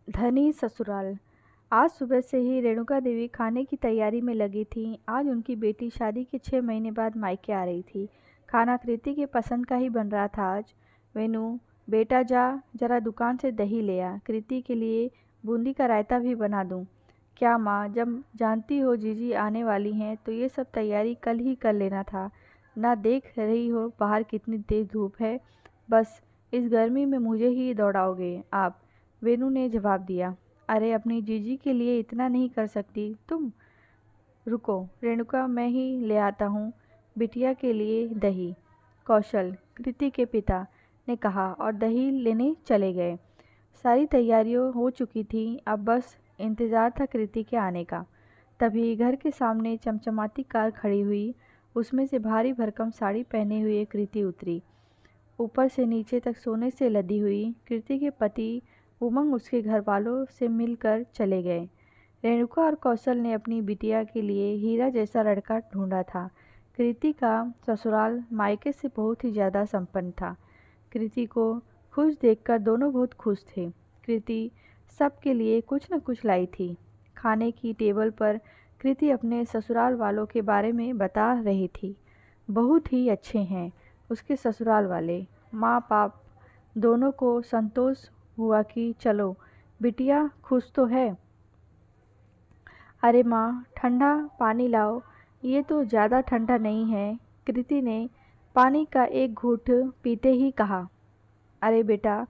धनी ससुराल। आज सुबह से ही रेणुका देवी खाने की तैयारी में लगी थीं। आज उनकी बेटी शादी के 6 महीने बाद मायके आ रही थी। खाना कृति के पसंद का ही बन रहा था आज। वेनू, बेटा जा जरा दुकान से दही ले आ, कृति के लिए बूंदी का रायता भी बना दूं। क्या माँ, जब जानती हो जीजी आने वाली हैं तो ये सब तैयारी कल ही कर लेना था। ना देख रही हो बाहर कितनी तेज धूप है। बस इस गर्मी में मुझे ही दौड़ाओगे आप। वेनू ने जवाब दिया। अरे अपनी जीजी के लिए इतना नहीं कर सकती तुम। रुको रेणुका, मैं ही ले आता हूँ बिटिया के लिए दही। कौशल, कृति के पिता, ने कहा और दही लेने चले गए। सारी तैयारियां हो चुकी थी, अब बस इंतज़ार था कृति के आने का। तभी घर के सामने चमचमाती कार खड़ी हुई। उसमें से भारी भरकम साड़ी पहने हुए कृति उतरी। ऊपर से नीचे तक सोने से लदी हुई। कृति के पति उमंग उसके घर वालों से मिलकर चले गए। रेणुका और कौशल ने अपनी बिटिया के लिए हीरा जैसा लड़का ढूंढा था। कृति का ससुराल मायके से बहुत ही ज़्यादा संपन्न था। कृति को खुश देखकर दोनों बहुत खुश थे। कृति सबके लिए कुछ न कुछ लाई थी। खाने की टेबल पर कृति अपने ससुराल वालों के बारे में बता रही थी। बहुत ही अच्छे हैं उसके ससुराल वाले। माँ बाप दोनों को संतोष हुआ कि चलो बिटिया खुश तो है। अरे माँ, ठंडा पानी लाओ। ये तो ज़्यादा ठंडा नहीं है, कृति ने पानी का एक घूंट पीते ही कहा। अरे बेटा,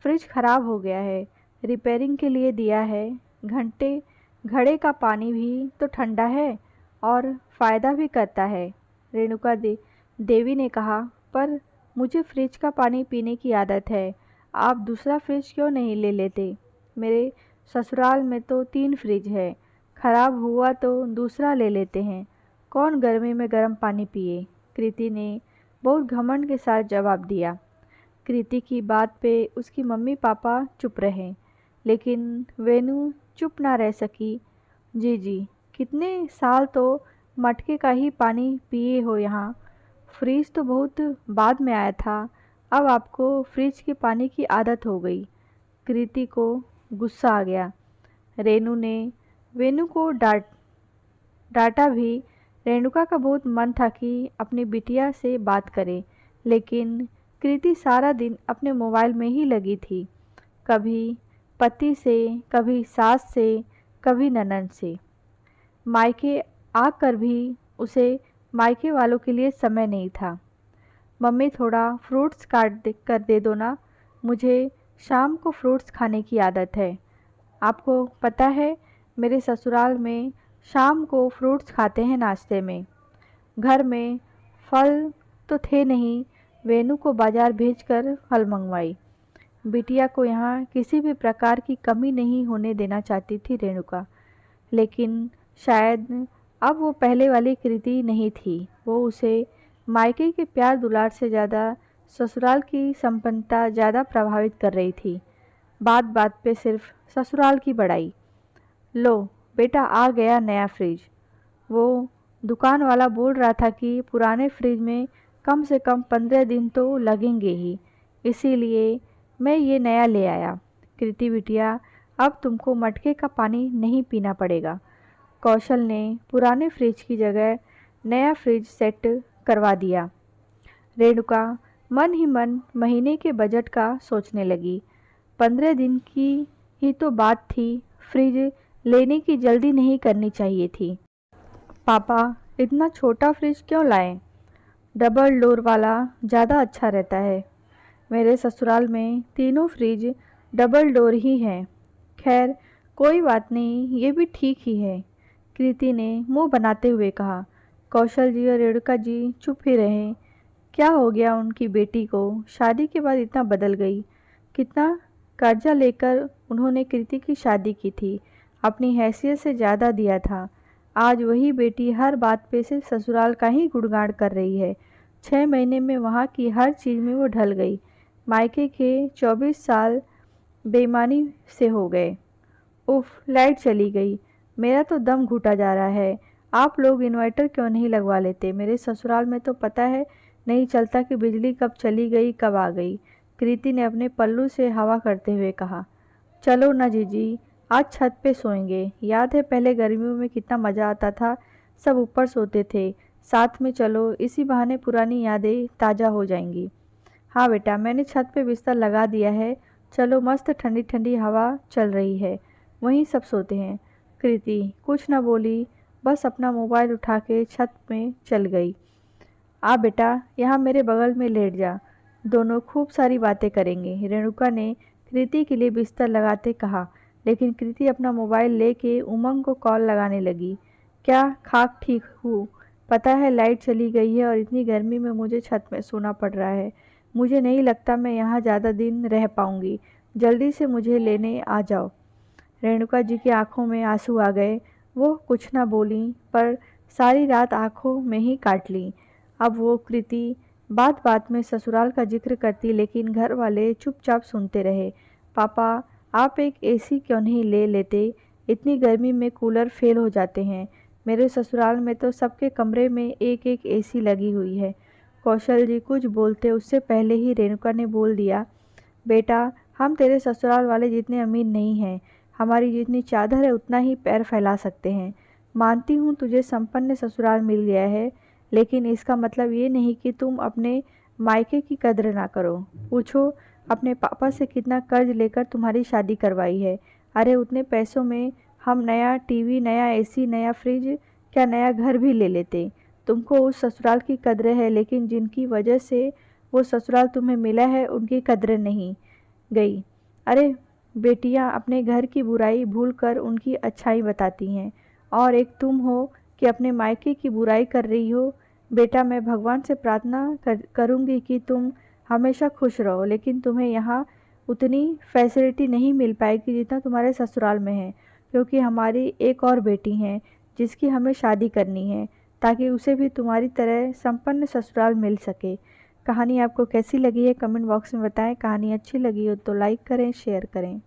फ्रिज खराब हो गया है, रिपेयरिंग के लिए दिया है। घंटे घड़े का पानी भी तो ठंडा है और फ़ायदा भी करता है, रेणुका देवी ने कहा। पर मुझे फ्रिज का पानी पीने की आदत है, आप दूसरा फ्रिज क्यों नहीं ले लेते। मेरे ससुराल में तो 3 फ्रिज है, खराब हुआ तो दूसरा ले लेते हैं। कौन गर्मी में गर्म पानी पिए, कृति ने बहुत घमंड के साथ जवाब दिया। कृति की बात पे उसकी मम्मी पापा चुप रहे, लेकिन वेनू चुप ना रह सकी। जी कितने साल तो मटके का ही पानी पिए हो यहाँ। फ्रिज तो बहुत बाद में आया था, अब आपको फ्रिज के पानी की आदत हो गई। कृति को गुस्सा आ गया। रेनू ने वेनू को डांटा भी। रेणुका का बहुत मन था कि अपनी बिटिया से बात करे, लेकिन कृति सारा दिन अपने मोबाइल में ही लगी थी। कभी पति से, कभी सास से, कभी ननद से। मायके आकर भी उसे मायके वालों के लिए समय नहीं था। मम्मी, थोड़ा फ्रूट्स कर दे दो ना, मुझे शाम को फ्रूट्स खाने की आदत है। आपको पता है मेरे ससुराल में शाम को फ्रूट्स खाते हैं नाश्ते में। घर में फल तो थे नहीं, वेनू को बाजार भेजकर फल मंगवाई। बिटिया को यहाँ किसी भी प्रकार की कमी नहीं होने देना चाहती थी रेणुका, लेकिन शायद अब वो पहले वाली कृति नहीं थी। वो उसे मायके के प्यार दुलार से ज़्यादा ससुराल की संपन्नता ज़्यादा प्रभावित कर रही थी। बात बात पे सिर्फ ससुराल की बड़ाई। लो बेटा, आ गया नया फ्रिज। वो दुकान वाला बोल रहा था कि पुराने फ्रिज में कम से कम 15 दिन तो लगेंगे ही, इसीलिए मैं ये नया ले आया। कृति बिटिया, अब तुमको मटके का पानी नहीं पीना पड़ेगा। कौशल ने पुराने फ्रिज की जगह नया फ्रिज सेट करवा दिया। रेणुका मन ही मन महीने के बजट का सोचने लगी। 15 दिन की ही तो बात थी, फ्रिज लेने की जल्दी नहीं करनी चाहिए थी। पापा, इतना छोटा फ्रिज क्यों लाए? डबल डोर वाला ज़्यादा अच्छा रहता है। मेरे ससुराल में तीनों फ्रिज डबल डोर ही हैं। खैर कोई बात नहीं, ये भी ठीक ही है, कृति ने मुंह बनाते हुए कहा। कौशल जी और रेणुका जी चुप ही रहे। क्या हो गया उनकी बेटी को, शादी के बाद इतना बदल गई। कितना कर्जा लेकर उन्होंने कृति की शादी की थी, अपनी हैसियत से ज़्यादा दिया था। आज वही बेटी हर बात पे सिर्फ ससुराल का ही गुणगान कर रही है। 6 महीने में वहाँ की हर चीज़ में वो ढल गई। मायके के 24 साल बेईमानी से हो गए। उफ, लाइट चली गई, मेरा तो दम घुटा जा रहा है। आप लोग इन्वर्टर क्यों नहीं लगवा लेते? मेरे ससुराल में तो पता है नहीं चलता कि बिजली कब चली गई कब आ गई, कृति ने अपने पल्लू से हवा करते हुए कहा। चलो ना जीजी, आज छत पे सोएंगे। याद है पहले गर्मियों में कितना मज़ा आता था, सब ऊपर सोते थे। साथ में चलो, इसी बहाने पुरानी यादें ताज़ा हो जाएंगी। हाँ बेटा, मैंने छत पे बिस्तर लगा दिया है। चलो, मस्त ठंडी ठंडी हवा चल रही है, वहीं सब सोते हैं। कृति कुछ न बोली, बस अपना मोबाइल उठा के छत में चल गई। आ बेटा, यहाँ मेरे बगल में लेट जा, दोनों खूब सारी बातें करेंगे, रेणुका ने कृति के लिए बिस्तर लगाते कहा। लेकिन कृति अपना मोबाइल लेके उमंग को कॉल लगाने लगी। क्या खाक ठीक हूँ? पता है लाइट चली गई है और इतनी गर्मी में मुझे छत में सोना पड़ रहा है। मुझे नहीं लगता मैं यहाँ ज़्यादा दिन रह पाऊँगी। जल्दी से मुझे लेने आ जाओ। रेणुका जी की आंखों में आंसू आ गए। वो कुछ न बोलीं, पर सारी रात आंखों में ही काट ली। अब वो कृति बात बात में ससुराल का जिक्र करती, लेकिन घर वाले चुपचाप सुनते रहे। पापा, आप एक एसी क्यों नहीं ले लेते? इतनी गर्मी में कूलर फेल हो जाते हैं। मेरे ससुराल में तो सबके कमरे में एक एक एसी लगी हुई है। कौशल जी कुछ बोलते उससे पहले ही रेणुका ने बोल दिया, बेटा, हम तेरे ससुराल वाले जितने अमीर नहीं हैं। हमारी जितनी चादर है उतना ही पैर फैला सकते हैं। मानती हूँ तुझे संपन्न ससुराल मिल गया है, लेकिन इसका मतलब ये नहीं कि तुम अपने मायके की कद्र ना करो। पूछो अपने पापा से कितना कर्ज लेकर तुम्हारी शादी करवाई है। अरे उतने पैसों में हम नया टीवी, नया एसी, नया फ्रिज, क्या नया घर भी ले लेते। तुमको उस ससुराल की कद्र है, लेकिन जिनकी वजह से वो ससुराल तुम्हें मिला है उनकी कद्र नहीं गई। अरे बेटियां अपने घर की बुराई भूलकर उनकी अच्छाई बताती हैं, और एक तुम हो कि अपने मायके की बुराई कर रही हो। बेटा, मैं भगवान से प्रार्थना करूंगी कि तुम हमेशा खुश रहो, लेकिन तुम्हें यहाँ उतनी फैसिलिटी नहीं मिल पाएगी जितना तुम्हारे ससुराल में है, क्योंकि हमारी एक और बेटी है जिसकी हमें शादी करनी है, ताकि उसे भी तुम्हारी तरह संपन्न ससुराल मिल सके। कहानी आपको कैसी लगी है कमेंट बॉक्स में बताएं। कहानी अच्छी लगी हो तो लाइक करें, शेयर करें।